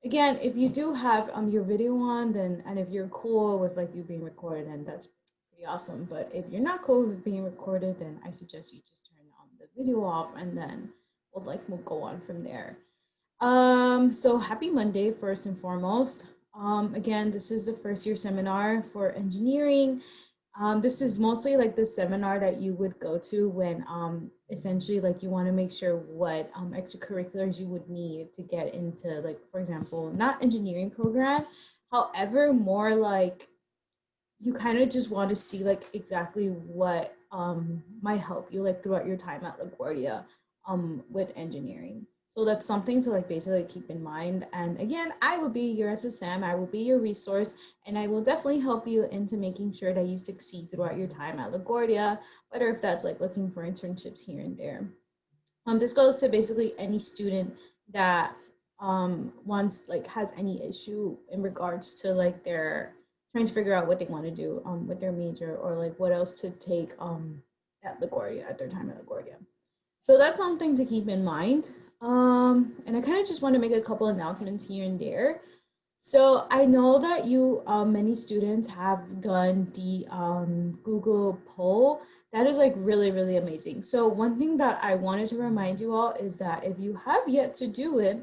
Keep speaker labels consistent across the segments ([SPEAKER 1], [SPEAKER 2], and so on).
[SPEAKER 1] again, if you do have your video on, then and if you're cool with like you being recorded, then that's pretty awesome. But if you're not cool with being recorded, then I suggest you just turn on the video off, and then we'll go on from there. So happy Monday, first and foremost. Again, this is the first year seminar for engineering. This is mostly like the seminar that you would go to when essentially like you want to make sure what extracurriculars you would need to get into, like, for example, not engineering program, however, more like you kind of just want to see like exactly what might help you like throughout your time at LaGuardia with engineering. So that's something to like basically keep in mind. And again, I will be your SSM, I will be your resource, and I will definitely help you into making sure that you succeed throughout your time at LaGuardia, whether if that's like looking for internships here and there. This goes to basically any student that wants like has any issue in regards to like their trying to figure out what they want to do with their major, or like what else to take at LaGuardia at their time at LaGuardia. So that's something to keep in mind. And I kind of just want to make a couple announcements here and there. So I know that you, many students have done the Google poll. That is like really, really amazing. So one thing that I wanted to remind you all is that if you have yet to do it,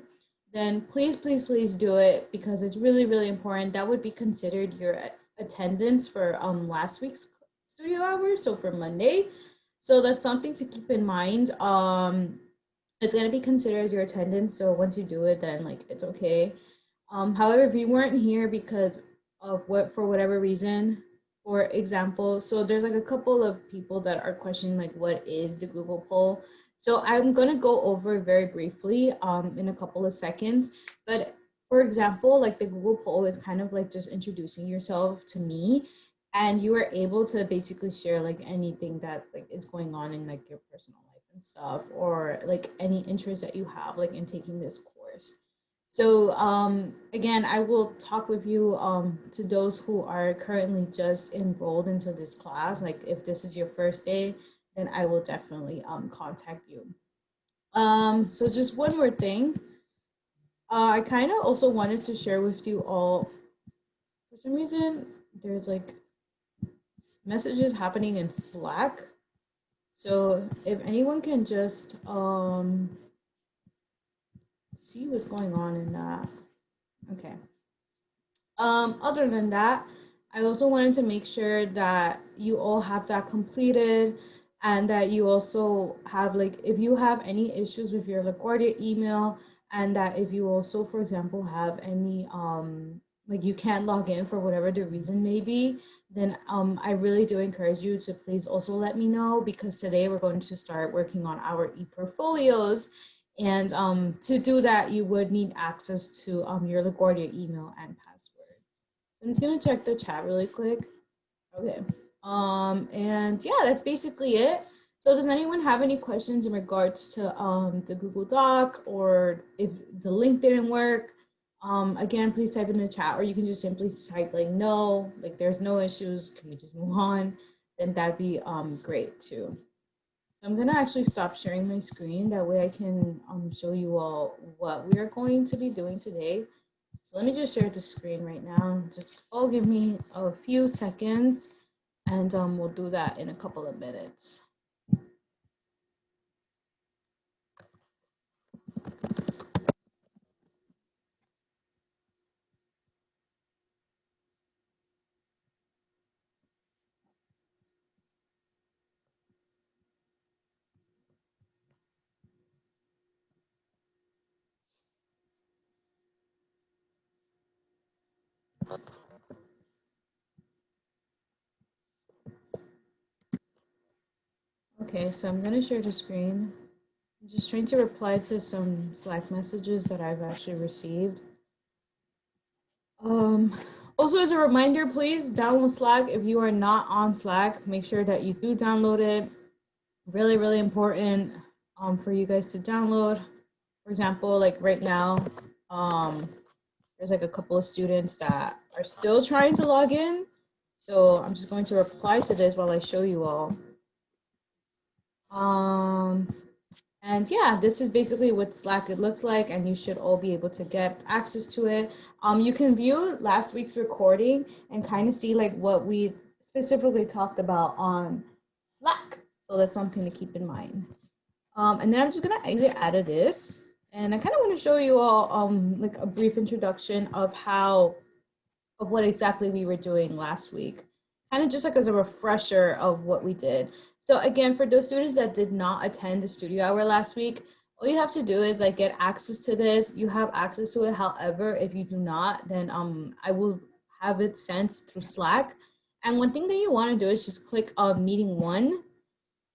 [SPEAKER 1] then please, please, please do it, because it's really, really important. That would be considered your attendance for last week's studio hours, so for Monday. So that's something to keep in mind. It's gonna be considered as your attendance. So once you do it, then like it's okay. However, if you weren't here because of what, for whatever reason, for example, so there's like a couple of people that are questioning like what is the Google poll. So I'm gonna go over very briefly in a couple of seconds. But for example, like the Google poll is kind of like just introducing yourself to me, and you are able to basically share like anything that like is going on in like your personal life and stuff, or like any interest that you have like in taking this course. So again, I will talk with you to those who are currently just enrolled into this class. Like if this is your first day, then I will definitely contact you. So just one more thing. I kind of also wanted to share with you all, for some reason, there's like messages happening in Slack. So if anyone can just see what's going on in that. Okay. Other than that, I also wanted to make sure that you all have that completed, and that you also have like, if you have any issues with your LaGuardia email, and that if you also, for example, have any like you can't log in for whatever the reason may be, then I really do encourage you to please also let me know, because today we're going to start working on our e-portfolios. And to do that, you would need access to your LaGuardia email and password. I'm just gonna check the chat really quick. Okay. And yeah, that's basically it. So does anyone have any questions in regards to the Google Doc, or if the link didn't work? Again, please type in the chat, or you can just simply type like no, like there's no issues, can we just move on? Then that'd be great too. So I'm gonna actually stop sharing my screen. That way I can show you all what we are going to be doing today. So let me just share the screen right now. Just give me a few seconds, and we'll do that in a couple of minutes. Okay, so I'm gonna share the screen. I'm just trying to reply to some Slack messages that I've actually received. Also, as a reminder, please download Slack. If you are not on Slack, make sure that you do download it. Really, really important for you guys to download. For example, like right now, there's like a couple of students that are still trying to log in. So I'm just going to reply to this while I show you all. And yeah, this is basically what Slack it looks like, and you should all be able to get access to it. You can view last week's recording and kind of see like what we specifically talked about on Slack. So that's something to keep in mind. And then I'm just gonna exit out of this, and I kind of want to show you all like a brief introduction of what exactly we were doing last week, kind of just like as a refresher of what we did. So again, for those students that did not attend the studio hour last week, all you have to do is like get access to this. You have access to it. However, if you do not, then I will have it sent through Slack. And one thing that you want to do is just click on meeting one,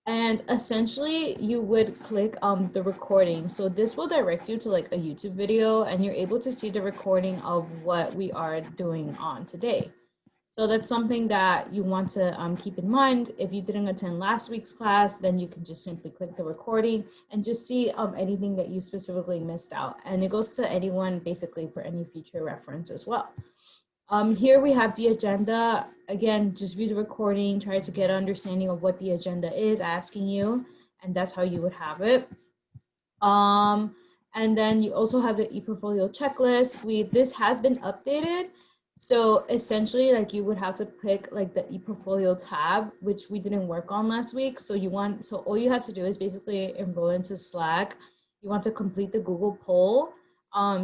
[SPEAKER 1] and essentially you would click the recording. So this will direct you to like a YouTube video, and you're able to see the recording of what we are doing on today. So that's something that you want to keep in mind. If you didn't attend last week's class, then you can just simply click the recording and just see anything that you specifically missed out. And it goes to anyone basically for any future reference as well. Here we have the agenda. Again, just view the recording, try to get an understanding of what the agenda is asking you, and that's how you would have it. And then you also have the ePortfolio checklist. This has been updated. So essentially, like you would have to pick like the ePortfolio tab, which we didn't work on last week. So all you had to do is basically enroll into Slack. You want to complete the Google poll.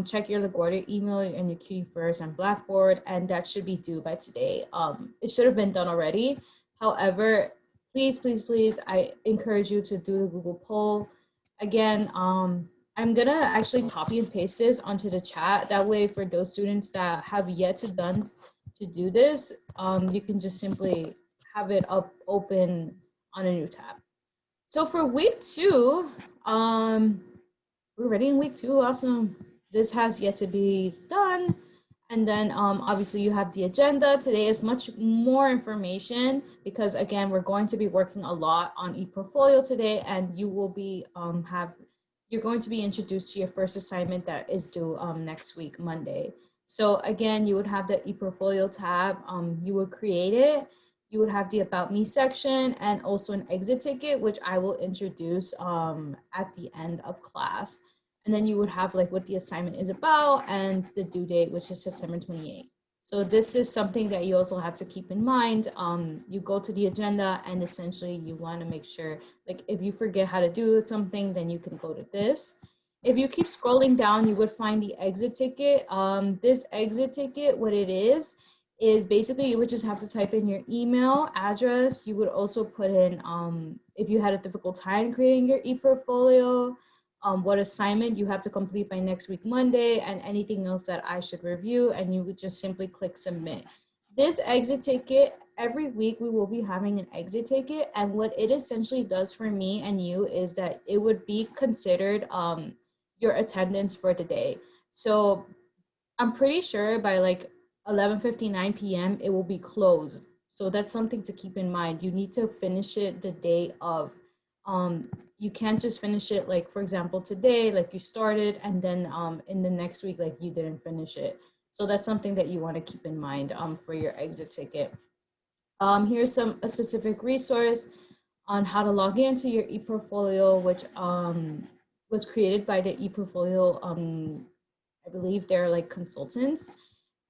[SPEAKER 1] Check your LaGuardia email and your QT First and Blackboard, and that should be due by today. It should have been done already. However, please, please, please, I encourage you to do the Google poll. Again, I'm gonna actually copy and paste this onto the chat. That way, for those students that have yet to do this, you can just simply have it open on a new tab. So for week 2, we're ready in week 2. Awesome. This has yet to be done. And then obviously you have the agenda. Today is much more information because again, we're going to be working a lot on ePortfolio today, and you will be you're going to be introduced to your first assignment that is due next week, Monday. So again, you would have the ePortfolio tab. You would create it. You would have the About Me section and also an exit ticket, which I will introduce at the end of class. And then you would have like what the assignment is about and the due date, which is September 28th. So this is something that you also have to keep in mind. You go to the agenda and essentially you want to make sure, like if you forget how to do something, then you can go to this. If you keep scrolling down, you would find the exit ticket. This exit ticket, what it is basically you would just have to type in your email address. You would also put in, if you had a difficult time creating your ePortfolio, what assignment you have to complete by next week, Monday, and anything else that I should review, and you would just simply click submit. This exit ticket, every week we will be having an exit ticket, and what it essentially does for me and you is that it would be considered your attendance for the day. So I'm pretty sure by like 11:59 p.m. it will be closed. So that's something to keep in mind. You need to finish it the day of. You can't just finish it like, for example, today, like you started and then in the next week, like you didn't finish it. So that's something that you want to keep in mind for your exit ticket. Here's a specific resource on how to log into your ePortfolio, which was created by the ePortfolio. I believe they're like consultants.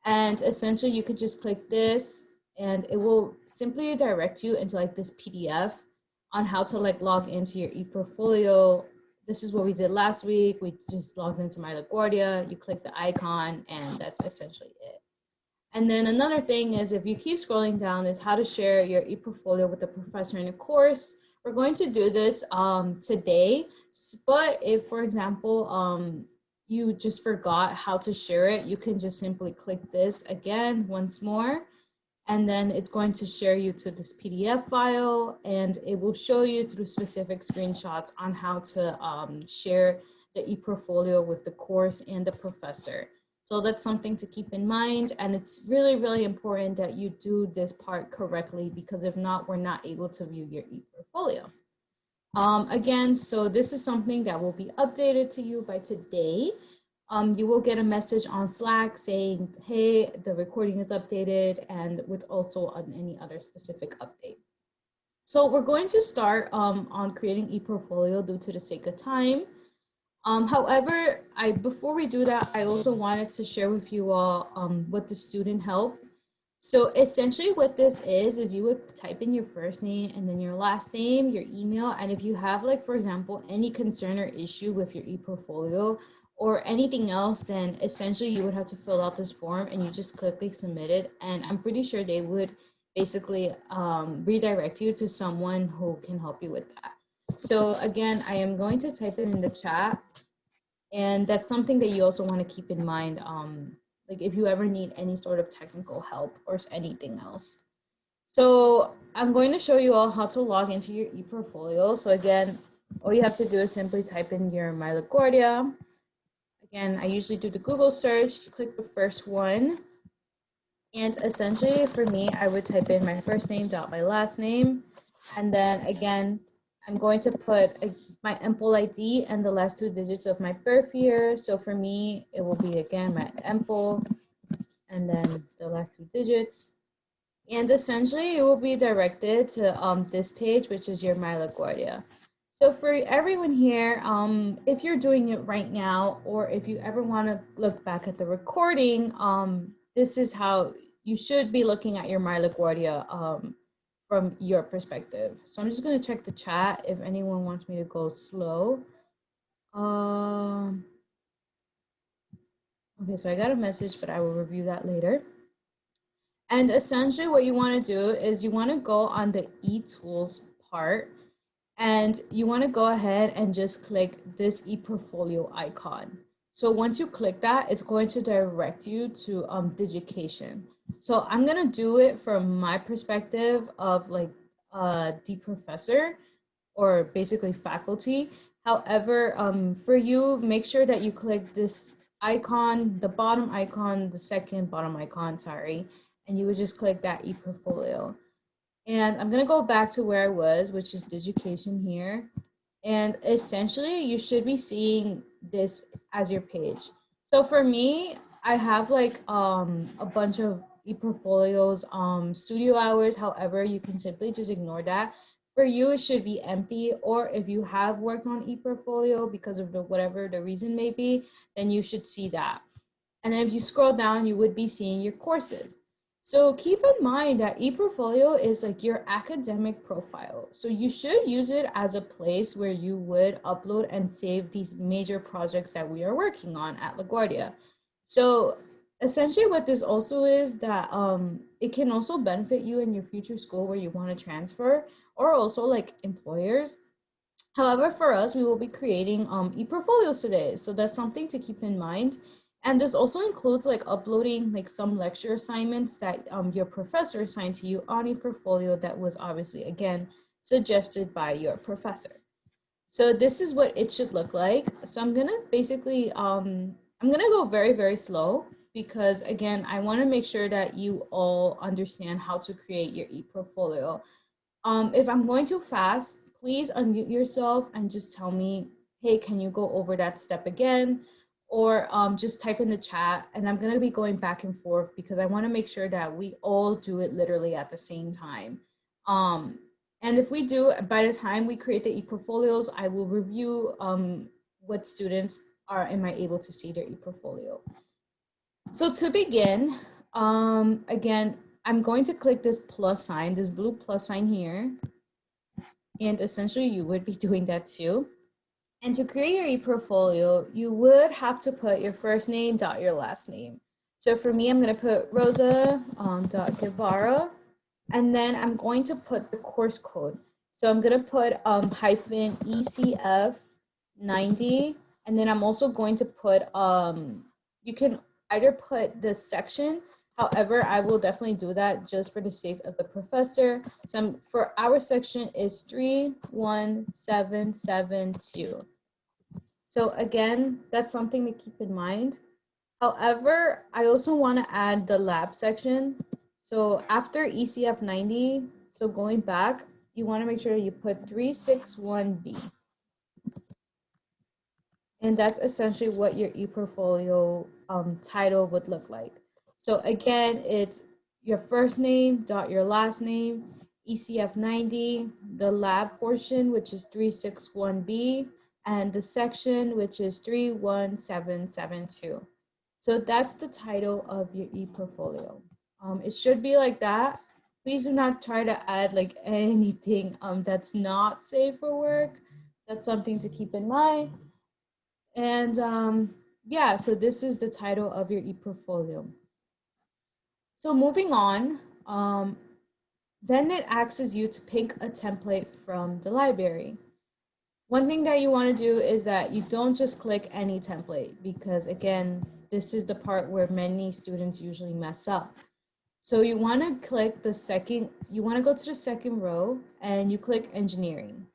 [SPEAKER 1] And essentially you could just click this and it will simply direct you into like this PDF on how to like log into your ePortfolio. This is what we did last week. We just logged into my LaGuardia. You click the icon and that's essentially it. And then another thing is if you keep scrolling down is how to share your ePortfolio with the professor in a course. We're going to do this today, but if, for example, you just forgot how to share it, you can just simply click this again once more, and then it's going to share you to this PDF file, and it will show you through specific screenshots on how to share the ePortfolio with the course and the professor. So that's something to keep in mind, and it's really, really important that you do this part correctly, because if not, we're not able to view your ePortfolio. Again, so this is something that will be updated to you by today. You will get a message on Slack saying, hey, the recording is updated, and with also on any other specific update. So we're going to start on creating ePortfolio due to the sake of time. However, before we do that, I also wanted to share with you all what the student help. So essentially what this is you would type in your first name and then your last name, your email, and if you have, like, for example, any concern or issue with your ePortfolio or anything else, then essentially you would have to fill out this form and you just click submit it. And I'm pretty sure they would basically redirect you to someone who can help you with that. So again, I am going to type it in the chat, and that's something that you also want to keep in mind. Like if you ever need any sort of technical help or anything else. So I'm going to show you all how to log into your ePortfolio. So again, all you have to do is simply type in your My LaGuardia. Again, I usually do the Google search, click the first one. And essentially for me, I would type in my first name dot my last name. And then again, I'm going to put my EMPL ID and the last 2 digits of my birth year. So for me, it will be again my EMPL and then the last 2 digits. And essentially it will be directed to this page, which is your My LaGuardia. So for everyone here, if you're doing it right now, or if you ever want to look back at the recording, this is how you should be looking at your My LaGuardia from your perspective. So I'm just going to check the chat if anyone wants me to go slow. Okay, so I got a message, but I will review that later. And essentially what you want to do is you want to go on the eTools part, and you want to go ahead and just click this ePortfolio icon. So once you click that, it's going to direct you to Digication. So I'm going to do it from my perspective of like the professor, or basically faculty. However, for you, make sure that you click this icon, the bottom icon, the second bottom icon, sorry, and you would just click that ePortfolio. And I'm gonna go back to where I was, which is Digication here. And essentially you should be seeing this as your page. So for me, I have like a bunch of ePortfolios, studio hours. However, you can simply just ignore that. For you, it should be empty, or if you have worked on ePortfolio because of whatever the reason may be, then you should see that. And then if you scroll down, you would be seeing your courses. So keep in mind that ePortfolio is like your academic profile. So you should use it as a place where you would upload and save these major projects that we are working on at LaGuardia. So essentially what this also is that it can also benefit you in your future school where you want to transfer, or also like employers. However, for us, we will be creating ePortfolios today. So that's something to keep in mind. And this also includes like uploading like some lecture assignments that your professor assigned to you on ePortfolio that was obviously, again, suggested by your professor. So this is what it should look like. So I'm gonna basically, I'm gonna go very, very slow because again, I wanna make sure that you all understand how to create your ePortfolio. If I'm going too fast, please unmute yourself and just tell me, hey, can you go over that step again? Or just type in the chat, and I'm gonna be going back and forth because I wanna make sure that we all do it literally at the same time. And if we do, by the time we create the ePortfolios, I will review what students am I able to see their ePortfolio. So to begin, again, I'm going to click this plus sign, this blue plus sign here. And essentially you would be doing that too. And to create your ePortfolio, you would have to put your first name dot your last name. So for me, I'm going to put Rosa dot Guevara, and then I'm going to put the course code. So I'm going to put hyphen ECF 90, and then I'm also going to put, you can either put the section. However, I will definitely do that just for the sake of the professor. So for our section is 31772. So again, that's something to keep in mind. However, I also want to add the lab section. So after ECF 90, so going back, you want to make sure you put 361B. And that's essentially what your ePortfolio title would look like. So again, it's your first name dot your last name, ECF 90, the lab portion, which is 361B, and the section, which is 31772. So that's the title of your e-portfolio. It should be like that. Please do not try to add like anything that's not safe for work. That's something to keep in mind. And yeah, so this is the title of your e-portfolio. So moving on, then it asks you to pick a template from the library. One thing that you want to do is that you don't just click any template because again, this is the part where many students usually mess up. So you want to click the second, you want to go to the second row and you click engineering.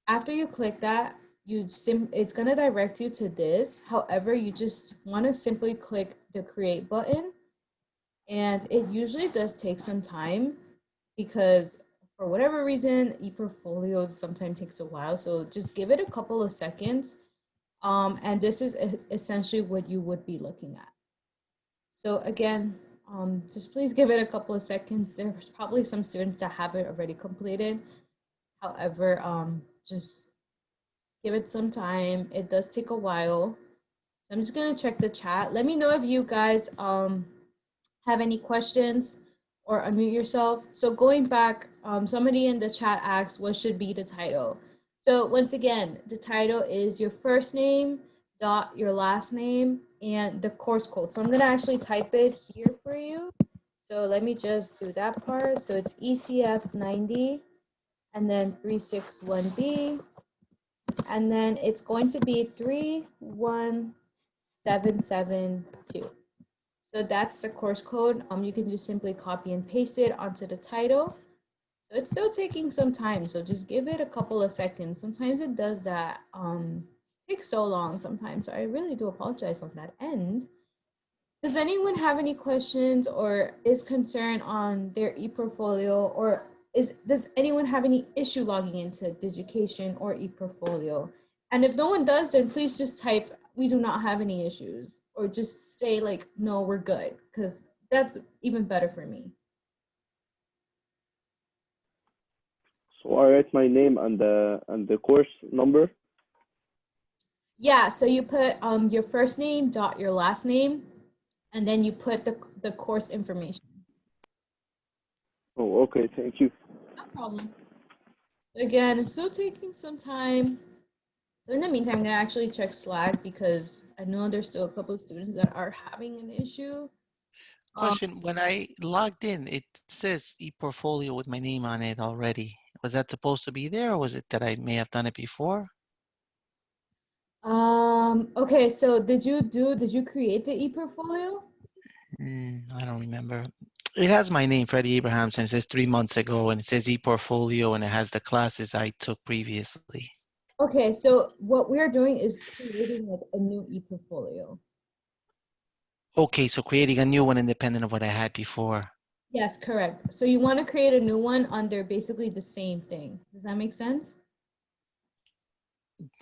[SPEAKER 1] After you click that, it's going to direct you to this. However, you just want to simply click the create button, and it usually does take some time because for whatever reason, e-portfolio sometimes takes a while. So just give it a couple of seconds. And this is essentially what you would be looking at. So again, just please give it a couple of seconds. There's probably some students that have it already completed. However, just give it some time. It does take a while. So I'm just gonna check the chat. Let me know if you guys have any questions or unmute yourself. So going back, somebody in the chat asked what should be the title. So once again, the title is your first name dot your last name and the course code. So I'm gonna actually type it here for you. So let me just do that part. So it's ECF 90 and then 361B, and then it's going to be 31772. So that's the course code. You can just simply copy and paste it onto the title. So it's still taking some time. So just give it a couple of seconds. Sometimes it does that. Takes so long sometimes. So I really do apologize on that end. Does anyone have any questions or is concerned on their e-portfolio, or does anyone have any issue logging into Digication or e-portfolio? And if no one does, then please just type, we do not have any issues, or just say like, no, we're good, because that's even better for me.
[SPEAKER 2] So I write my name and the course number.
[SPEAKER 1] Yeah, so you put your first name dot your last name, and then you put the course information.
[SPEAKER 2] Oh, okay, thank you.
[SPEAKER 1] No problem. Again, it's still taking some time. So in the meantime, I'm gonna actually check Slack because I know there's still a couple of students that are having an issue.
[SPEAKER 3] Question, when I logged in, it says e-portfolio with my name on it already. Was that supposed to be there, or was it that I may have done it before?
[SPEAKER 1] Okay, so did you create the e-portfolio?
[SPEAKER 3] I don't remember. It has my name, Freddie Abrahamson. It says 3 months ago, and it says e-portfolio, and it has the classes I took previously.
[SPEAKER 1] Okay, so what we're doing is creating like a new e-portfolio.
[SPEAKER 3] Okay, so creating a new one independent of what I had before.
[SPEAKER 1] Yes, correct. So you want to create a new one under basically the same thing. Does that make sense?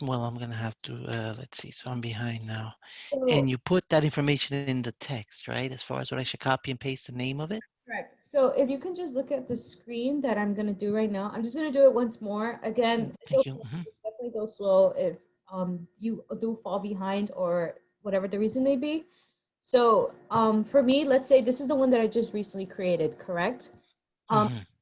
[SPEAKER 3] Well, I'm gonna have to, let's see, so I'm behind now.
[SPEAKER 1] So,
[SPEAKER 3] And you put that information in the text, right? As far as what I should copy and paste the name of it?
[SPEAKER 1] correct. So if you can just look at the screen that I'm gonna do right now, I'm just gonna do it once more. Again,
[SPEAKER 3] Thank you.
[SPEAKER 1] definitely go slow if you do fall behind or whatever the reason may be. So for me, let's say this is the one that I just recently created, correct?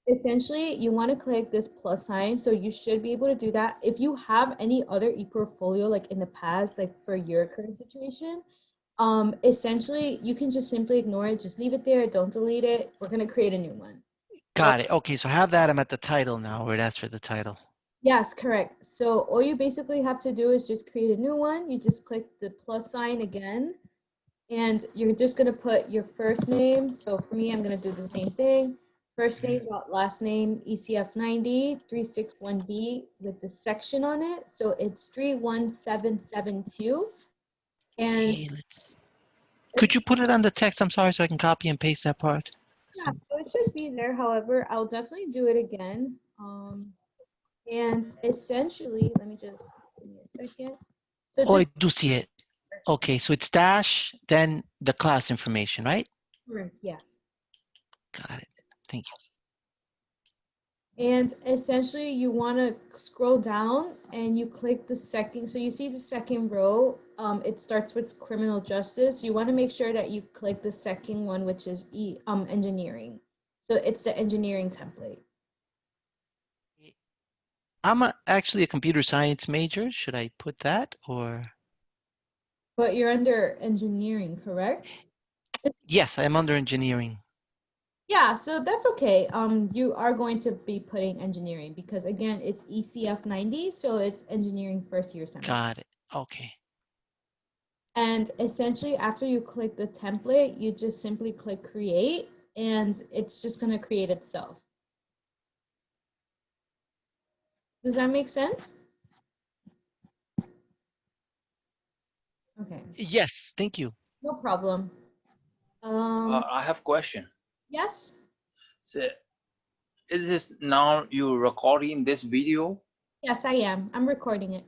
[SPEAKER 1] Essentially, you want to click this plus sign, so you should be able to do that. If you have any other e-portfolio like in the past, like for your current situation, essentially you can just simply ignore it, just leave it there, don't delete it. We're gonna create a new one.
[SPEAKER 3] Got it. Okay, so have that. I'm at the title now, where that's for the title.
[SPEAKER 1] Yes, correct. So all you basically have to do is just create a new one. You just click the plus sign again, and you're just gonna put your first name. So for me, I'm gonna do the same thing. First name dot last name, ECF 90 361B with the section on it. So it's 31772. And
[SPEAKER 3] Okay, could you put it on the text? I'm sorry, so I can copy and paste that part.
[SPEAKER 1] yeah, so it should be there. However, I'll definitely do it again. And essentially, let me just give me a second. So
[SPEAKER 3] Oh, I
[SPEAKER 1] just
[SPEAKER 3] do see it. Okay, so it's dash, then the class information, right?
[SPEAKER 1] correct, yes.
[SPEAKER 3] Got it. Thank you.
[SPEAKER 1] And essentially you want to scroll down and you click the second, so you see the second row, it starts with criminal justice. You want to make sure that you click the second one, which is engineering. So it's the engineering template.
[SPEAKER 3] Actually a computer science major. Should I put that or?
[SPEAKER 1] But you're under engineering, correct?
[SPEAKER 3] Yes, I'm under engineering.
[SPEAKER 1] Yeah, so that's okay. You are going to be putting engineering because again, it's ECF 90, so it's engineering first year semester.
[SPEAKER 3] Got it. Okay.
[SPEAKER 1] And essentially, after you click the template, you just simply click create, and it's just going to create itself. Does that make sense? Okay,
[SPEAKER 3] Yes, thank you.
[SPEAKER 1] no problem.
[SPEAKER 4] I have question.
[SPEAKER 1] Yes,
[SPEAKER 4] So, is this now you recording this video
[SPEAKER 1] yes, I am. I'm recording it.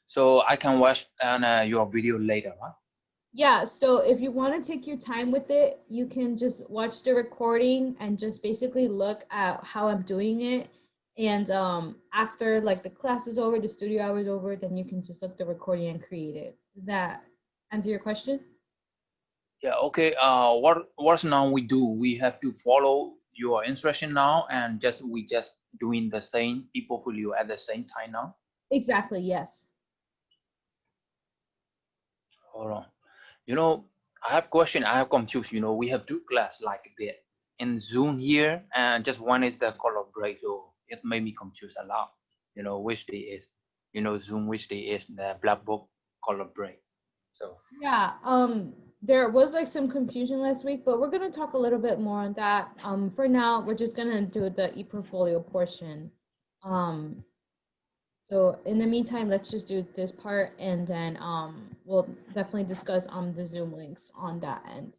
[SPEAKER 4] so I can watch your video later, huh?
[SPEAKER 1] Yeah, so if you want to take your time with it, you can just watch the recording and just basically look at how I'm doing it. And after like the class is over, the studio hour is over, then you can just look the recording and create it. Does that answer your question?
[SPEAKER 4] Yeah. Okay. What's now we do? We have to follow your instruction now, and we just doing the same e-portfolio at the same time now.
[SPEAKER 1] Exactly, yes.
[SPEAKER 4] Hold on. You know, I have question. I have confused. You know, we have two class like the in Zoom here, and just one is the color break. So it made me confused a lot. You know, which day is, Zoom, which day is the black book color break. So
[SPEAKER 1] Yeah, there was like some confusion last week, but we're gonna talk a little bit more on that. For now, we're just gonna do the e-portfolio portion. Um, so in the meantime, let's just do this part and then we'll definitely discuss the Zoom links on that end.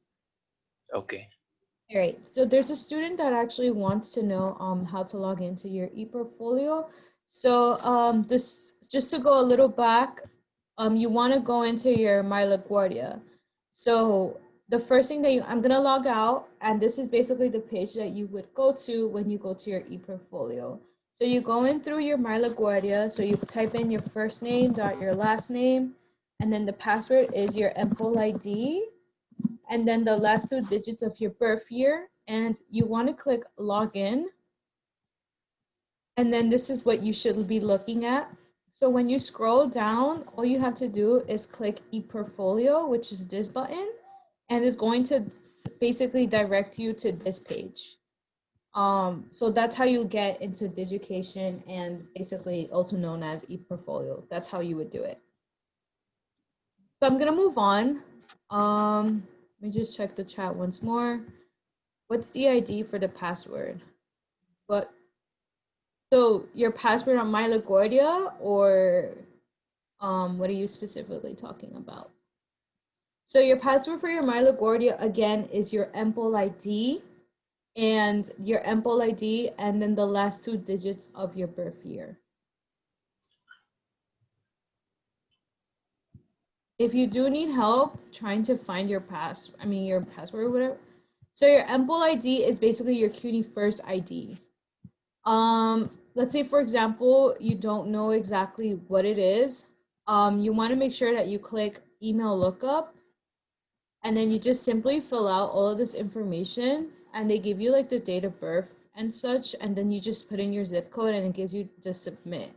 [SPEAKER 4] okay.
[SPEAKER 1] All right, so there's a student that actually wants to know how to log into your e-portfolio. So this just to go a little back, you want to go into your My LaGuardia. So the first thing that I'm gonna log out, and this is basically the page that you would go to when you go to your e-portfolio. So you go in through your My LaGuardia. So you type in your first name dot your last name, and then the password is your MPOL ID, and then the last 2 digits of your birth year, and you want to click login. And then this is what you should be looking at. So when you scroll down, all you have to do is click ePortfolio, which is this button, and it's going to basically direct you to this page. So that's how you get into Digication, and basically also known as ePortfolio. That's how you would do it. So I'm gonna move on. Let me just check the chat once more. What's the ID for the password? But so your password on My LaGuardia, or what are you specifically talking about? So your password for your My LaGuardia again is your MPOL ID, and your MPOL ID, and then the last 2 digits of your birth year. If you do need help trying to find your your password or whatever. So your MPOL ID is basically your CUNY first ID. Let's say for example, you don't know exactly what it is. You want to make sure that you click email lookup, and then you just simply fill out all of this information, and they give you like the date of birth and such, and then you just put in your zip code and it gives you to submit.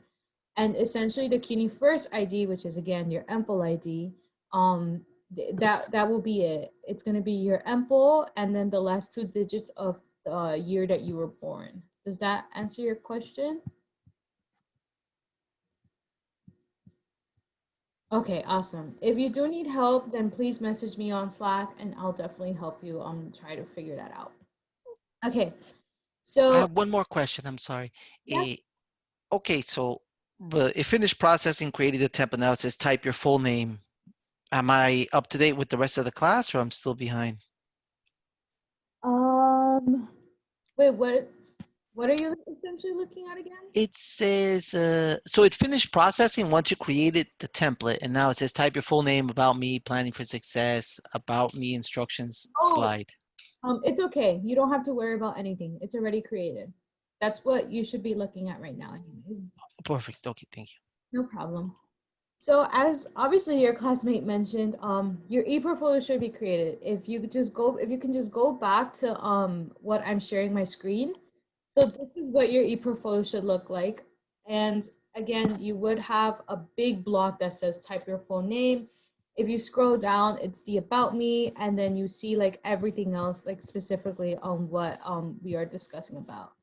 [SPEAKER 1] And essentially the CUNY first ID, which is again your MPOL ID, that will be it. It's going to be your MPOL and then the last 2 digits of the year that you were born. Does that answer your question? Okay, awesome. If you do need help, then please message me on Slack and I'll definitely help you try to figure that out. Okay,
[SPEAKER 3] I
[SPEAKER 1] so
[SPEAKER 3] have one more question. I'm sorry.
[SPEAKER 1] yeah.
[SPEAKER 3] Okay, so it finished processing, created a template. Now it says type your full name. Am I up to date with the rest of the class, or I'm still behind?
[SPEAKER 1] Wait, what are you essentially looking at again?
[SPEAKER 3] It says, so it finished processing once you created the template, and now it says type your full name, about me, planning for success, about me, instructions,
[SPEAKER 1] Oh,
[SPEAKER 3] slide.
[SPEAKER 1] it's okay. You don't have to worry about anything. It's already created. that's what you should be looking at right now anyways.
[SPEAKER 3] Perfect. Okay, thank you.
[SPEAKER 1] No problem. So as obviously your classmate mentioned, your e-portfolio should be created. If you can just go back to what I'm sharing my screen. So this is what your e-portfolio should look like. And again, you would have a big block that says type your full name. If you scroll down, it's the about me, and then you see like everything else, like specifically on what we are discussing about.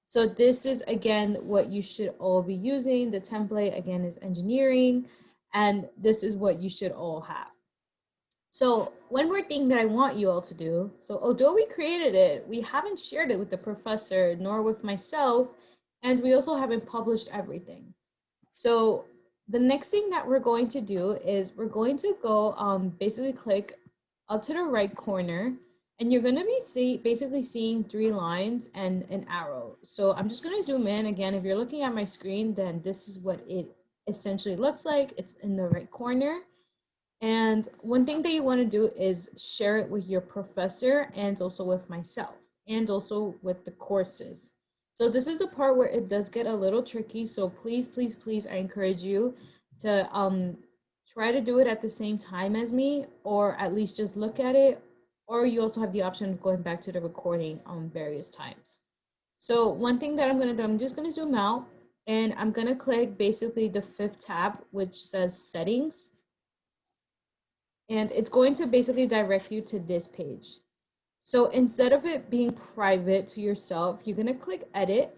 [SPEAKER 1] So this is again what you should all be using. The template again is engineering, and this is what you should all have. So one more thing that I want you all to do, so although we created it, we haven't shared it with the professor nor with myself, and we also haven't published everything. So the next thing that we're going to do is we're going to go basically click up to the right corner, and you're going to be basically seeing 3 lines and an arrow. So I'm just going to zoom in again. If you're looking at my screen, then this is what it essentially looks like. It's in the right corner. And one thing that you want to do is share it with your professor and also with myself and also with the courses. So this is the part where it does get a little tricky. So please, please, please, I encourage you to try to do it at the same time as me, or at least just look at it. Or you also have the option of going back to the recording on various times. So one thing that I'm going to do, I'm just going to zoom out and I'm going to click basically the 5th tab, which says settings. And it's going to basically direct you to this page. So instead of it being private to yourself, you're going to click edit.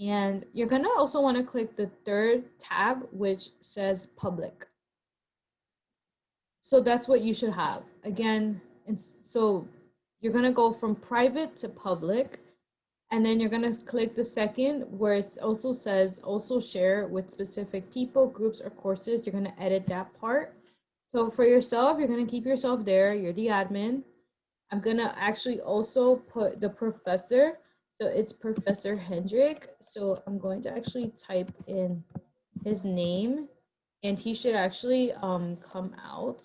[SPEAKER 1] And you're going to also want to click the 3rd tab, which says public. So that's what you should have. Again, so you're going to go from private to public. And then you're going to click the 2nd where it also says also share with specific people, groups, or courses. You're going to edit that part. So for yourself, you're going to keep yourself there. You're the admin. I'm going to actually also put the professor. So it's Professor Hendrik. So I'm going to actually type in his name, and he should actually come out.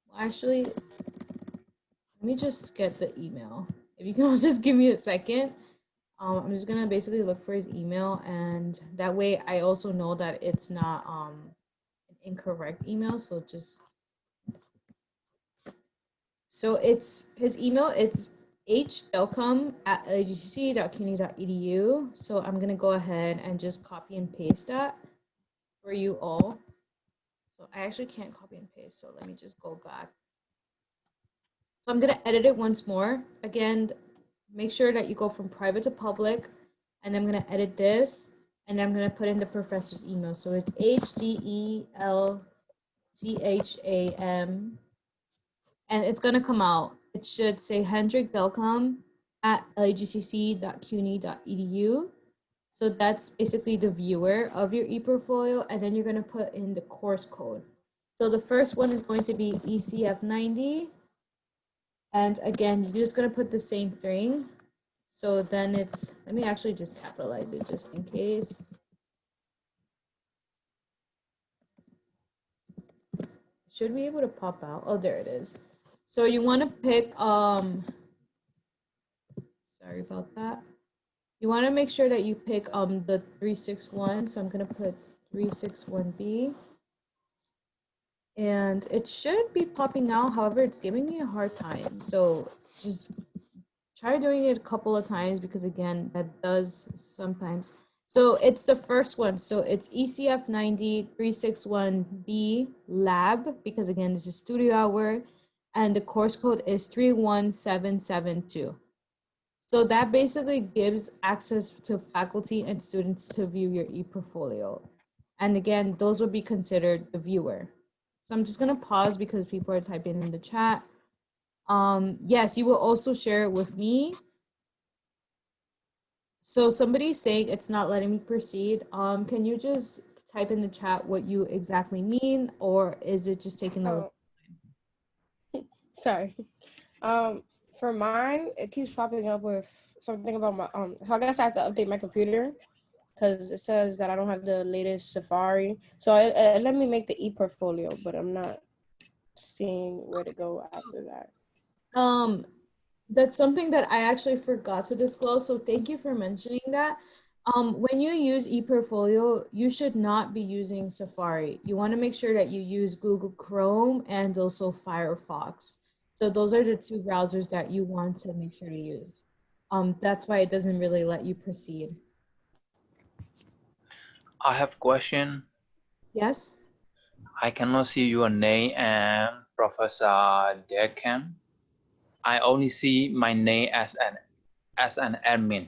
[SPEAKER 1] Well, actually, let me just get the email. If you can all just give me a second. I'm just going to basically look for his email, and that way I also know that it's not an incorrect email. So it's his email, it's hdelcom@lgcc.cuny.edu. So I'm gonna go ahead and just copy and paste that for you all. So I actually can't copy and paste, so let me just go back. So I'm gonna edit it once more. Again, make sure that you go from private to public, and I'm gonna edit this, and I'm gonna put in the professor's email. So it's HDELCHAM, and it's gonna come out. It should say Hendrik Delcom@lagcc.cuny.edu. So that's basically the viewer of your ePortfolio, and then you're gonna put in the course code. So the first one is going to be ECF 90. And again, you're just gonna put the same thing. So then it's, let me actually just capitalize it just in case. Should be able to pop out. Oh, there it is. So you want to pick, sorry about that. You want to make sure that you pick the 361. So I'm going to put 361B. And it should be popping out. However, it's giving me a hard time. So just try doing it a couple of times, because again, that does sometimes. So it's the first one. So it's ECF 90 361B lab, because again, this is studio hour, and the course code is 31772. So that basically gives access to faculty and students to view your ePortfolio. And again, those would be considered the viewer. So I'm just gonna pause because people are typing in the chat. Yes, you will also share it with me. So somebody's saying it's not letting me proceed. Can you just type in the chat what you exactly mean, or is it just taking a little
[SPEAKER 5] time? Sorry. For mine, it keeps popping up with something about my so I guess I have to update my computer, because it says that I don't have the latest Safari. So it let me make the ePortfolio, but I'm not seeing where to go after that.
[SPEAKER 1] That's something that I actually forgot to disclose. So thank you for mentioning that. When you use ePortfolio, you should not be using Safari. You want to make sure that you use Google Chrome and also Firefox. So those are the two browsers that you want to make sure to use. That's why it doesn't really let you proceed.
[SPEAKER 4] I have question.
[SPEAKER 1] Yes?
[SPEAKER 4] I cannot see your name and Professor Dekan. I only see my name as an admin.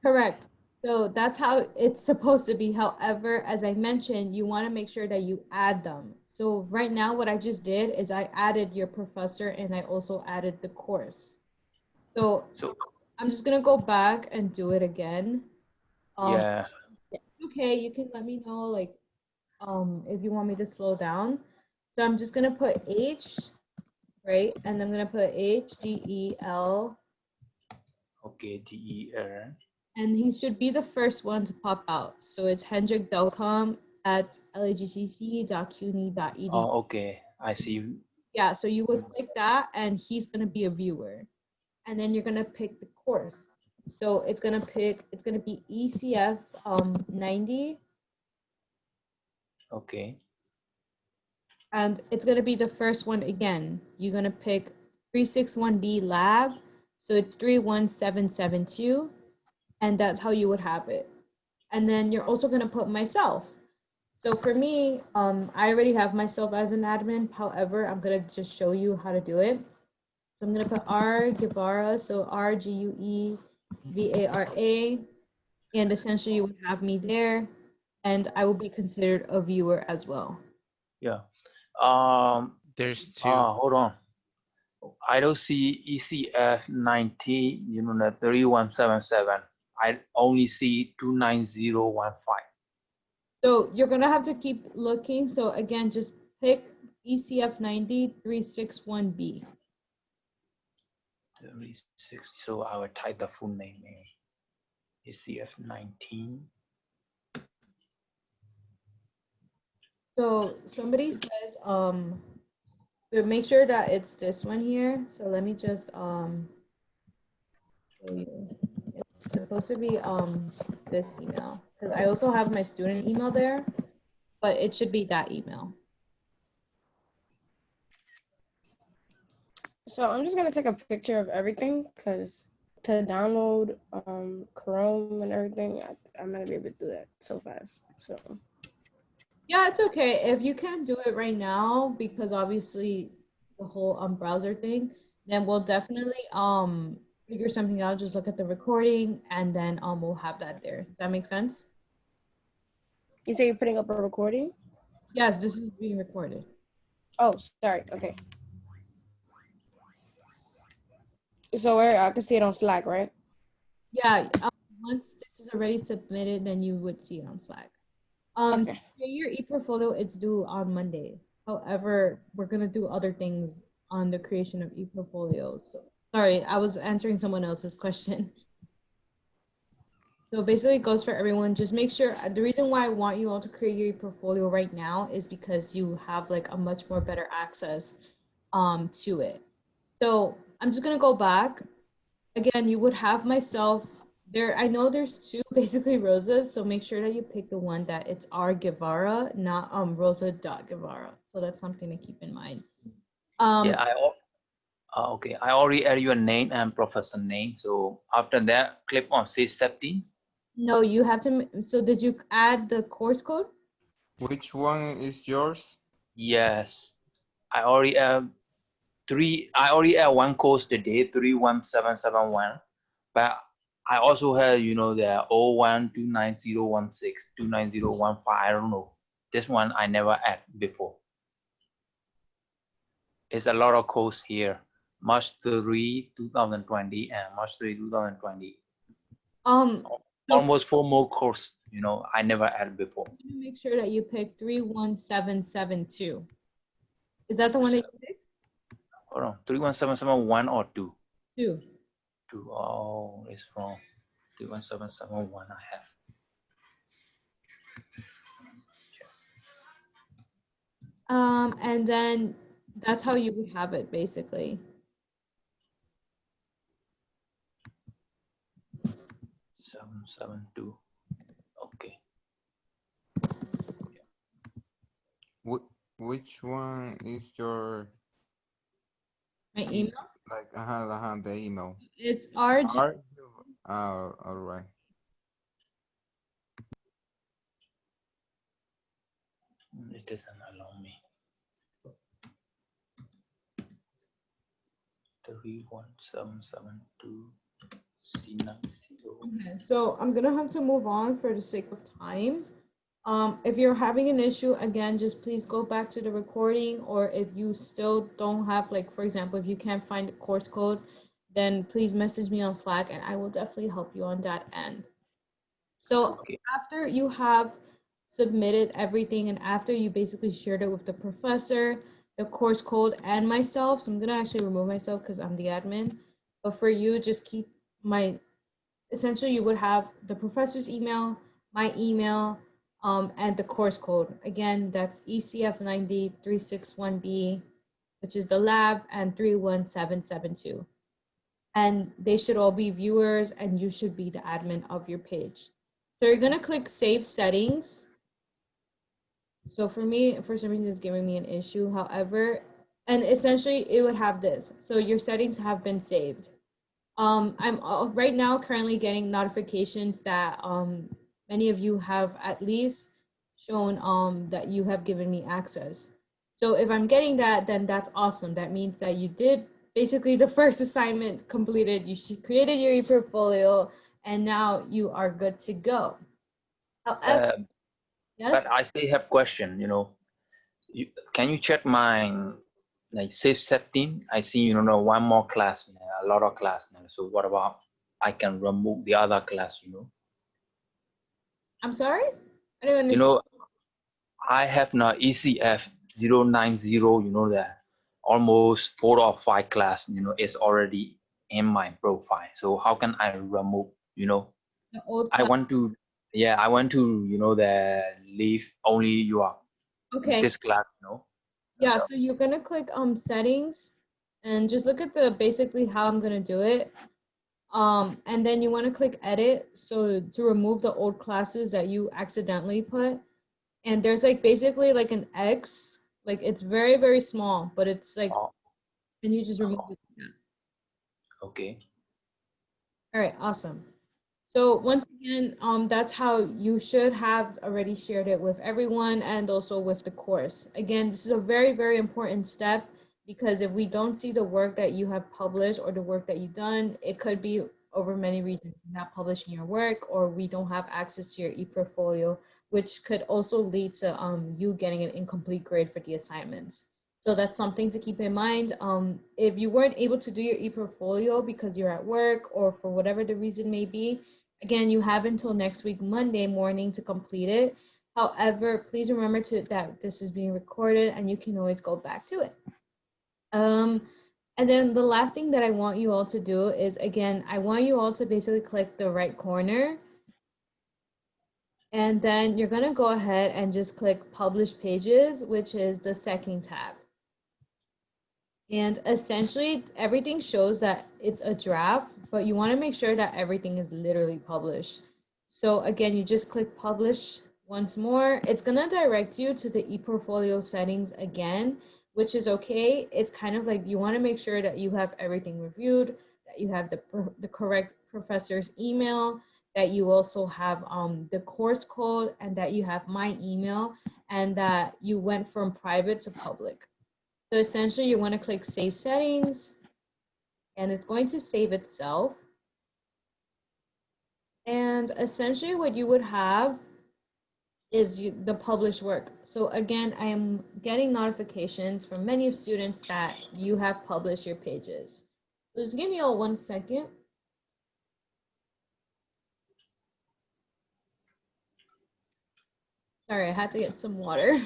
[SPEAKER 1] Correct. So that's how it's supposed to be. However, as I mentioned, you want to make sure that you add them. So right now, what I just did is I added your professor and I also added the course. So
[SPEAKER 4] So
[SPEAKER 1] I'm just gonna go back and do it again.
[SPEAKER 4] yeah,
[SPEAKER 1] Okay, you can let me know like if you want me to slow down. So I'm just gonna put H, right? And I'm gonna put HDEL,
[SPEAKER 4] okay, DER.
[SPEAKER 1] and he should be the first one to pop out. So it's Hendrik Delcom at lagcc.cuny.edu.
[SPEAKER 4] Oh, okay, I see.
[SPEAKER 1] Yeah, so you would click that and he's gonna be a viewer. And then you're gonna pick the course. So it's gonna be ECF 90,
[SPEAKER 4] Okay,
[SPEAKER 1] and it's gonna be the first one again. You're gonna pick 361B lab. So it's 31772, and that's how you would have it. And then you're also gonna put myself. So for me, I already have myself as an admin. However, I'm gonna just show you how to do it. So I'm gonna put R Guevara, so RGUEVARA, and essentially you would have me there, and I will be considered a viewer as well.
[SPEAKER 4] yeah.
[SPEAKER 3] There's two.
[SPEAKER 4] Hold on. I don't see ECF 90, you know, the 3177. I only see 29015.
[SPEAKER 1] So you're gonna have to keep looking. So again, just pick ECF 90361B.
[SPEAKER 4] 36. So I will type the full name in. ECF 19.
[SPEAKER 1] So somebody says, but make sure that it's this one here. So let me just show you. It's supposed to be this email because I also have my student email there, but it should be that email.
[SPEAKER 5] So I'm just gonna take a picture of everything because to download Chrome and everything, I'm not gonna be able to do that so fast. So
[SPEAKER 1] Yeah, it's okay if you can't do it right now because obviously the whole browser thing. Then we'll definitely figure something out. Just look at the recording and then we'll have that there. Does that make sense?
[SPEAKER 5] you say you're putting up a recording?
[SPEAKER 1] Yes, this is being recorded.
[SPEAKER 5] Oh, sorry. Okay. So where I can see it on Slack, right?
[SPEAKER 1] Yeah, once this is already submitted, then you would see it on Slack.
[SPEAKER 5] Okay.
[SPEAKER 1] Your e-portfolio, it's due on Monday. However, we're gonna do other things on the creation of e-portfolios. So sorry, I was answering someone else's question. So basically it goes for everyone. Just make sure the reason why I want you all to create your portfolio right now is because you have like a much more better access to it. So I'm just gonna go back. Again, you would have myself there. I know there's two basically Rosas, so make sure that you pick the one that it's R Guevara, not Rosa.Guevara. So that's something to keep in mind.
[SPEAKER 4] Yeah, okay. I already add your name and professor name. So after that, click on save settings.
[SPEAKER 1] No, you have to. So did you add the course code?
[SPEAKER 6] Which one is yours?
[SPEAKER 4] Yes, I already have I already have one course today, 31771. But I also have, you know, the 01 29016, 29015. I don't know. This one I never add before. It's a lot of course here. March 3, 2020 and March 3, 2020.
[SPEAKER 1] So
[SPEAKER 4] Almost 4 more course, you know, I never added before.
[SPEAKER 1] make sure that you pick 31772. Is that the one that you picked?
[SPEAKER 4] Hold on, 31771 or 2?
[SPEAKER 1] 2.
[SPEAKER 4] 2. Oh, it's wrong. 31771 I have.
[SPEAKER 1] And then that's how you would have it basically.
[SPEAKER 4] 772. Okay.
[SPEAKER 6] Which one is your
[SPEAKER 1] My email,
[SPEAKER 6] like the email?
[SPEAKER 1] it's RG.
[SPEAKER 6] All right.
[SPEAKER 4] It doesn't allow me. 31772 C90.
[SPEAKER 1] Okay, so I'm gonna have to move on for the sake of time. If you're having an issue, again, just please go back to the recording, or if you still don't have, like, for example, if you can't find the course code, then please message me on Slack and I will definitely help you on that end. So
[SPEAKER 4] Okay.
[SPEAKER 1] after you have submitted everything and after you basically shared it with the professor, the course code, and myself, so I'm gonna actually remove myself because I'm the admin, but for you, just keep essentially you would have the professor's email, my email, and the course code. Again, that's ECF 90361B, which is the lab, and 31772. And they should all be viewers and you should be the admin of your page. So you're gonna click Save Settings. So for me, for some reason, it's giving me an issue. However, and essentially it would have this. So your settings have been saved. I'm right now currently getting notifications that many of you have at least shown that you have given me access. So if I'm getting that, then that's awesome. That means that you did basically the first assignment completed. You created your e-portfolio, and now you are good to go. However, yes.
[SPEAKER 4] But I still have question. Can you check my like safe setting? I see one more class, a lot of class. So what about I can remove the other class?
[SPEAKER 1] I'm sorry, I don't understand.
[SPEAKER 4] I have now ECF 090. That almost 4 or 5 class. Is already in my profile. So how can I remove?
[SPEAKER 1] The old
[SPEAKER 4] I want to, yeah, I want to, the leave only you are
[SPEAKER 1] okay.
[SPEAKER 4] this class,
[SPEAKER 1] Yeah, so you're gonna click settings and just look at the basically how I'm gonna do it. And then you want to click edit, so to remove the old classes that you accidentally put. And there's like basically like an X, like it's very, very small, but it's like, and you just remove it.
[SPEAKER 4] Okay.
[SPEAKER 1] All right, awesome. So once again, that's how you should have already shared it with everyone and also with the course. Again, this is a very, very important step because if we don't see the work that you have published or the work that you've done, it could be over many reasons, not publishing your work, or we don't have access to your e-portfolio, which could also lead to you getting an incomplete grade for the assignments. So that's something to keep in mind. If you weren't able to do your e-portfolio because you're at work or for whatever the reason may be, again, you have until next week, Monday morning, to complete it. However, please remember that this is being recorded and you can always go back to it. And then the last thing that I want you all to do is, again, I want you all to basically click the right corner. And then you're gonna go ahead and just click Publish Pages, which is the second tab. And essentially everything shows that it's a draft, but you want to make sure that everything is literally published. So again, you just click publish once more. It's going to direct you to the ePortfolio settings again, which is okay. It's kind of like you want to make sure that you have everything reviewed, that you have the correct professor's email, that you also have the course code, and that you have my email, and that you went from private to public. So essentially you want to click Save Settings, and it's going to save itself. And essentially what you would have is the published work. So again, I am getting notifications from many students that you have published your pages. So just give me all 1 second. Sorry, I had to get some water.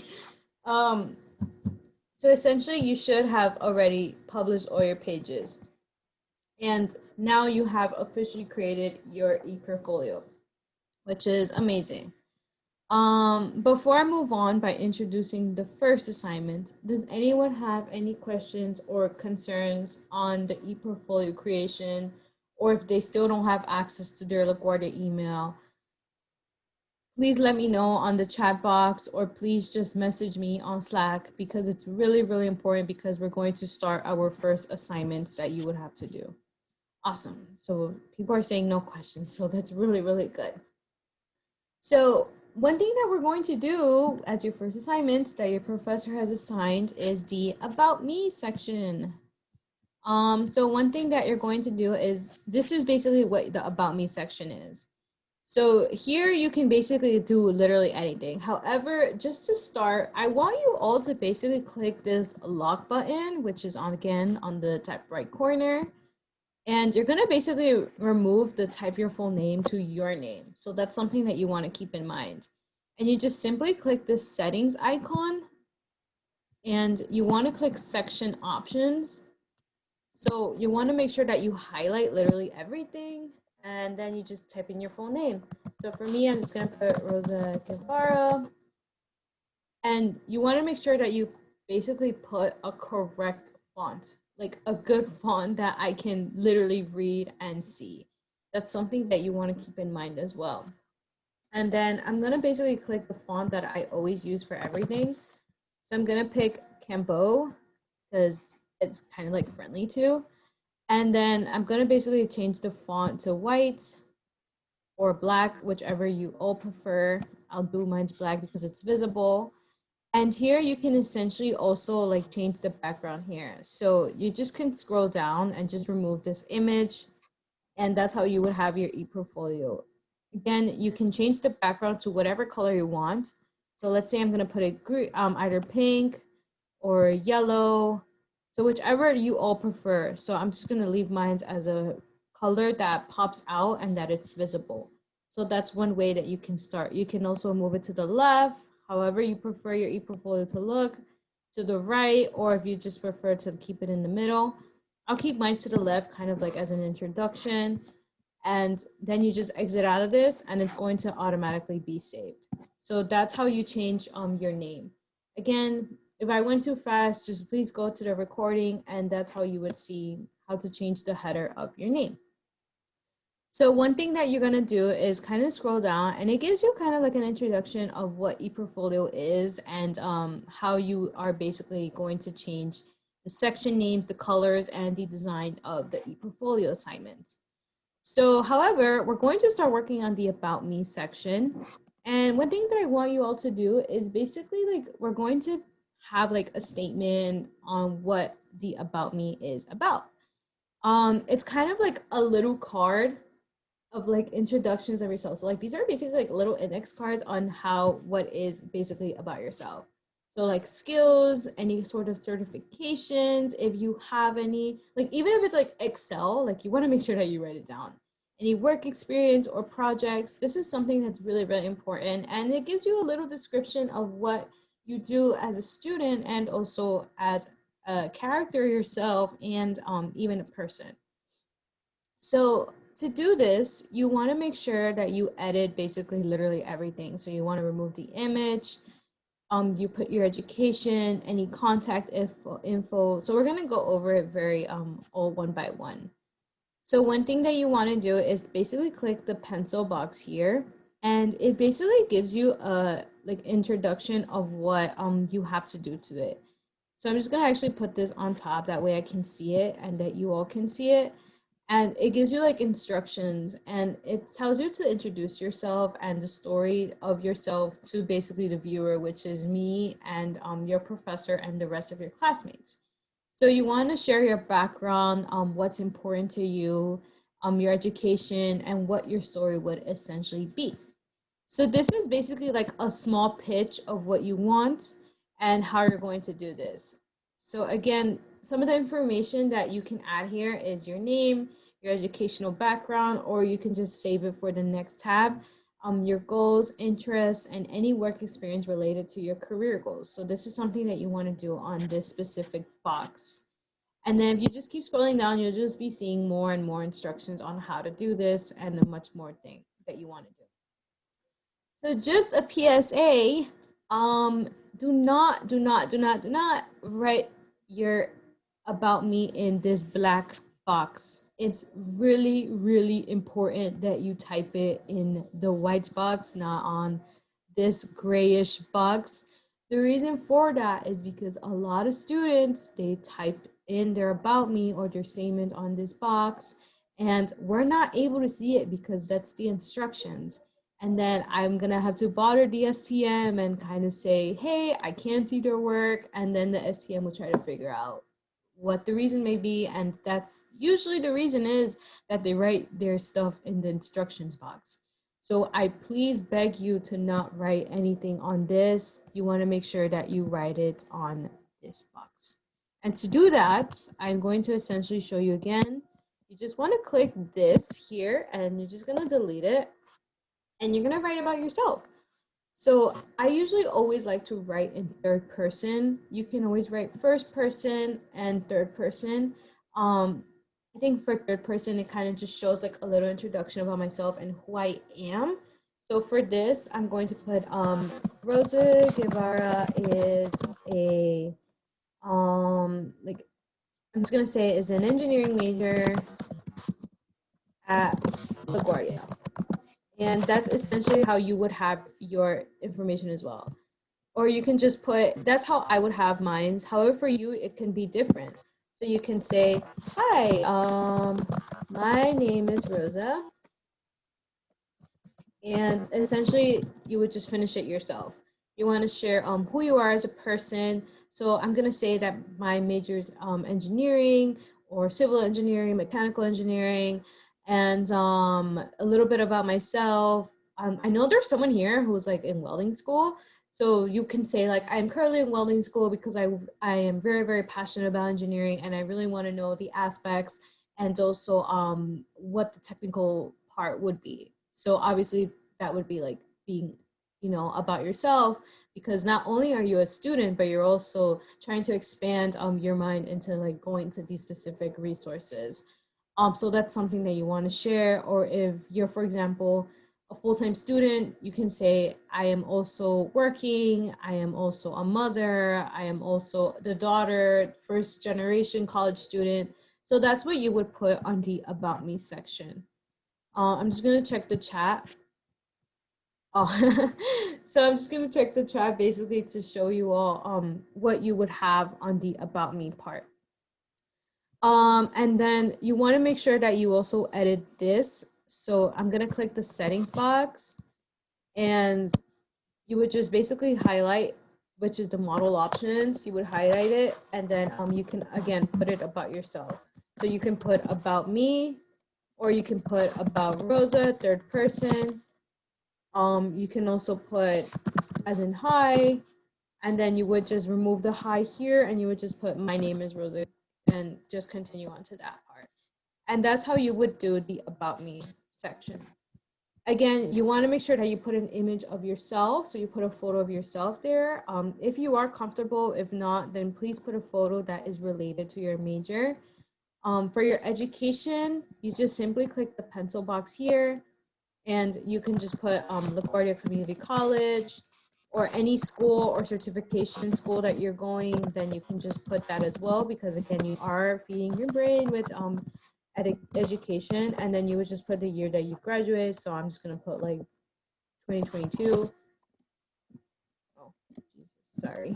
[SPEAKER 1] So essentially you should have already published all your pages. And now you have officially created your e-portfolio, which is amazing. Before I move on by introducing the first assignment, does anyone have any questions or concerns on the e-portfolio creation or if they still don't have access to their LaGuardia email, please let me know on the chat box, or please just message me on Slack, because it's really, really important, because we're going to start our first assignments that you would have to do. Awesome. So people are saying no questions. So that's really, really good. So one thing that we're going to do as your first assignment that your professor has assigned is the About Me section. So one thing that you're going to do is, this is basically what the About Me section is. So here you can basically do literally anything. However, just to start, I want you all to basically click this lock button, which is on, again, on the top right corner. And you're gonna basically remove the type your full name to your name. So that's something that you wanna keep in mind. And you just simply click this settings icon, and you wanna click section options. So you wanna make sure that you highlight literally everything, and then you just type in your full name. So for me, I'm just gonna put Rosa Guevara. And you wanna make sure that you basically put a correct font, like a good font that I can literally read and see. That's something that you want to keep in mind as well. And then I'm going to basically click the font that I always use for everything. So I'm going to pick Cambo, because it's kind of like friendly too. And then I'm going to basically change the font to white or black, whichever you all prefer. I'll do mine's black because it's visible. And here you can essentially also like change the background here. So you just can scroll down and just remove this image, and that's how you would have your ePortfolio. Again, you can change the background to whatever color you want. So let's say I'm gonna put it either pink or yellow. So whichever you all prefer. So I'm just gonna leave mine as a color that pops out and that it's visible. So that's one way that you can start. You can also move it to the left, however you prefer your ePortfolio to look, to the right, or if you just prefer to keep it in the middle. I'll keep mine to the left, kind of like as an introduction. And then you just exit out of this, and it's going to automatically be saved. So that's how you change your name. Again, if I went too fast, just please go to the recording, and that's how you would see how to change the header of your name. So one thing that you're gonna do is kind of scroll down, and it gives you kind of like an introduction of what ePortfolio is, and how you are basically going to change the section names, the colors, and the design of the ePortfolio assignments. So, however, we're going to start working on the About Me section. And one thing that I want you all to do is basically like, we're going to have like a statement on what the About Me is about. It's kind of like a little card of like introductions of yourself. So like these are basically like little index cards on what is basically about yourself. So like skills, any sort of certifications, if you have any, like even if it's like Excel, like you want to make sure that you write it down. Any work experience or projects, this is something that's really, really important. And it gives you a little description of what you do as a student, and also as a character yourself, and even a person. So to do this, you want to make sure that you edit basically literally everything. So you want to remove the image, you put your education, any contact info. So we're going to go over it very all one by one. So one thing that you want to do is basically click the pencil box here, and it basically gives you a like introduction of what you have to do to it. So I'm just going to actually put this on top, that way I can see it and that you all can see it. And it gives you like instructions, and it tells you to introduce yourself and the story of yourself to basically the viewer, which is me and your professor and the rest of your classmates. So you want to share your background, what's important to you, your education, and what your story would essentially be. So this is basically like a small pitch of what you want and how you're going to do this. So again, some of the information that you can add here is your name, your educational background, or you can just save it for the next tab, your goals, interests, and any work experience related to your career goals. So this is something that you want to do on this specific box. And then if you just keep scrolling down, you'll just be seeing more and more instructions on how to do this, and a much more thing that you want to do. So just a PSA, do not write your About Me in this black box. It's really, really important that you type it in the white box, not on this grayish box. The reason for that is because a lot of students, they type in their about me or their statement on this box, and we're not able to see it because that's the instructions. And then I'm gonna have to bother the STM and kind of say, hey, I can't see their work. And then the STM will try to figure out what the reason may be. And that's usually the reason is that they write their stuff in the instructions box. So I please beg you to not write anything on this. You wanna make sure that you write it on this box. And to do that, I'm going to essentially show you again. You just wanna click this here and you're just gonna delete it. And you're gonna write about yourself. So I usually always like to write in third person. You can always write first person and third person. I think for third person, it kind of just shows like a little introduction about myself and who I am. So for this, I'm going to put Rosa Guevara is a like I'm just gonna say is an engineering major at LaGuardia. And that's essentially how you would have your information as well. Or you can just put, that's how I would have mine. However, for you, it can be different. So you can say, hi, my name is Rosa. And essentially, you would just finish it yourself. You want to share who you are as a person. So I'm going to say that my major is engineering or civil engineering, mechanical engineering, and a little bit about myself. I know there's someone here who's like in welding school. So you can say like, I'm currently in welding school because I am very, very passionate about engineering and I really want to know the aspects and also what the technical part would be. So obviously that would be like being, you know, about yourself, because not only are you a student, but you're also trying to expand your mind into like going to these specific resources. So that's something that you want to share. Or if you're, for example, a full-time student, you can say, I am also working, I am also a mother, I am also the daughter, first generation college student. So that's what you would put on the About Me section. I'm just gonna check the chat. Oh, so I'm just gonna check the chat basically to show you all what you would have on the About Me part. And then you wanna make sure that you also edit this. So I'm gonna click the settings box and you would just basically highlight, which is the model options. You would highlight it and then you can again put it about yourself. So you can put about me, or you can put about Rosa, third person. You can also put as in hi, and then you would just remove the hi here and you would just put my name is Rosa and just continue on to that part. And that's how you would do the about me section. Again, you want to make sure that you put an image of yourself. So you put a photo of yourself there. If you are comfortable, if not, then please put a photo that is related to your major. For your education, you just simply click the pencil box here and you can just put LaGuardia Community College or any school or certification school that you're going, then you can just put that as well, because again, you are feeding your brain with education, and then you would just put the year that you graduated. So I'm just gonna put like 2022. Oh, Jesus, sorry.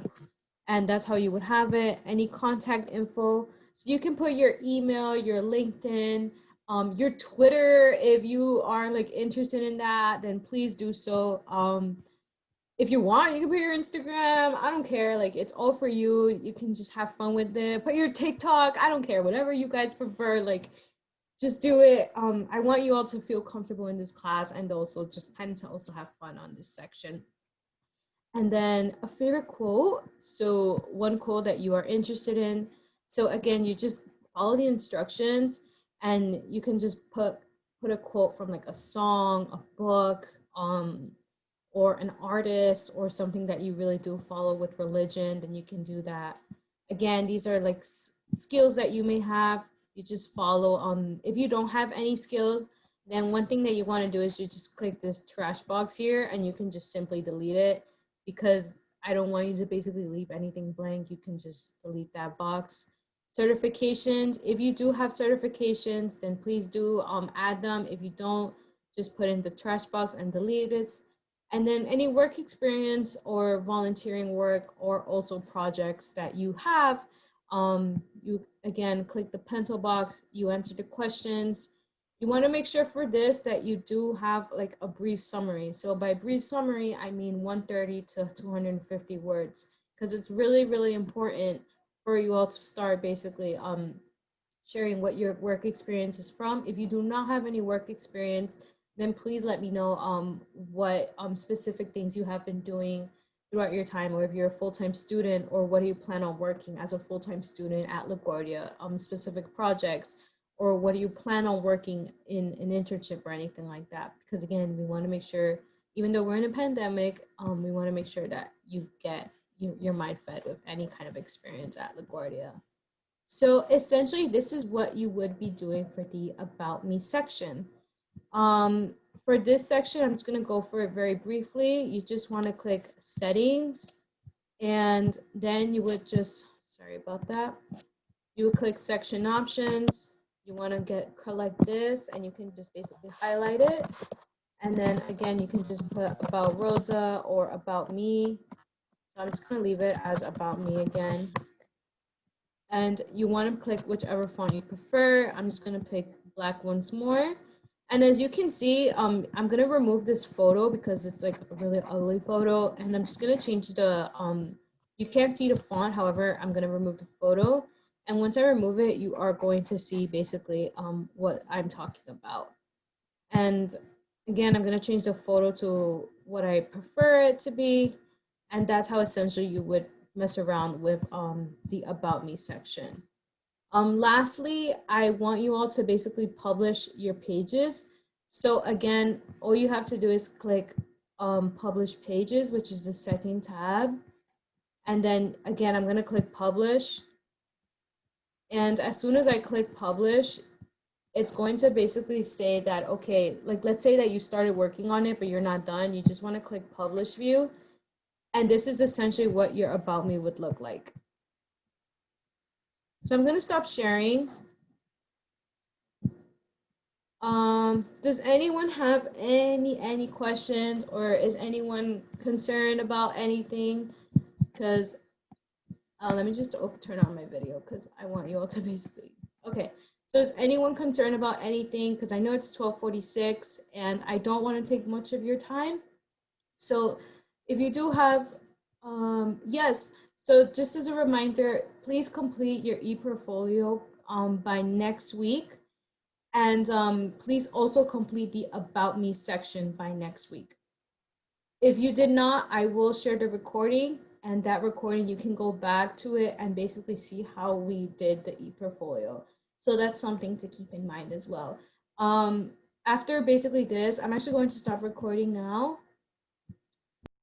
[SPEAKER 1] And that's how you would have it. Any contact info. So you can put your email, your LinkedIn, your Twitter. If you are like interested in that, then please do so. If you want, you can put your Instagram. I don't care. Like, it's all for you. You can just have fun with it. Put your TikTok. I don't care. Whatever you guys prefer. Like, just do it. I want you all to feel comfortable in this class and also just kind of to also have fun on this section. And then a favorite quote. So one quote that you are interested in. So again, you just follow the instructions and you can just put a quote from like a song, a book, or an artist or something that you really do follow with religion, then you can do that. Again, these are like skills that you may have. You just follow. If you don't have any skills, then one thing that you want to do is you just click this trash box here and you can just simply delete it, because I don't want you to basically leave anything blank. You can just delete that box. Certifications, if you do have certifications, then please do add them. If you don't, just put in the trash box and delete it. And then any work experience or volunteering work or also projects that you have, you again click the pencil box, you enter the questions. You want to make sure for this that you do have like a brief summary. So by brief summary, I mean 130 to 250 words, because it's really, really important for you all to start basically sharing what your work experience is from. If you do not have any work experience, then please let me know what specific things you have been doing throughout your time, or if you're a full-time student, or what do you plan on working as a full-time student at LaGuardia, specific projects, or what do you plan on working in an internship or anything like that? Because again, we want to make sure, even though we're in a pandemic, we want to make sure that you get your mind fed with any kind of experience at LaGuardia. So essentially, this is what you would be doing for the About Me section. For this section, I'm just going to go for it very briefly. You just want to click Settings, and then you would just, sorry about that, you would click Section Options. You want to collect this, and you can just basically highlight it. And then again, you can just put About Rosa or About Me. So I'm just going to leave it as About Me again. And you want to click whichever font you prefer. I'm just going to pick black once more. And as you can see, I'm going to remove this photo because it's like a really ugly photo. And I'm just going to change the, you can't see the font. However, I'm going to remove the photo. And once I remove it, you are going to see basically what I'm talking about. And again, I'm going to change the photo to what I prefer it to be. And that's how essentially you would mess around with the About Me section. Lastly, I want you all to basically publish your pages. So again, all you have to do is click Publish Pages, which is the second tab. And then again, I'm going to click Publish. And as soon as I click Publish, it's going to basically say that, okay, like let's say that you started working on it, but you're not done. You just want to click Publish View. And this is essentially what your About Me would look like. So I'm going to stop sharing. Does anyone have any questions, or is anyone concerned about anything? Because let me just turn on my video because I want you all to basically, okay. So is anyone concerned about anything? Because I know it's 12:46 and I don't want to take much of your time. So if you do have, yes. So just as a reminder, please complete your e-portfolio by next week. And please also complete the About Me section by next week. If you did not, I will share the recording, and that recording, you can go back to it and basically see how we did the e-portfolio. So that's something to keep in mind as well. After basically this, I'm actually going to stop recording now.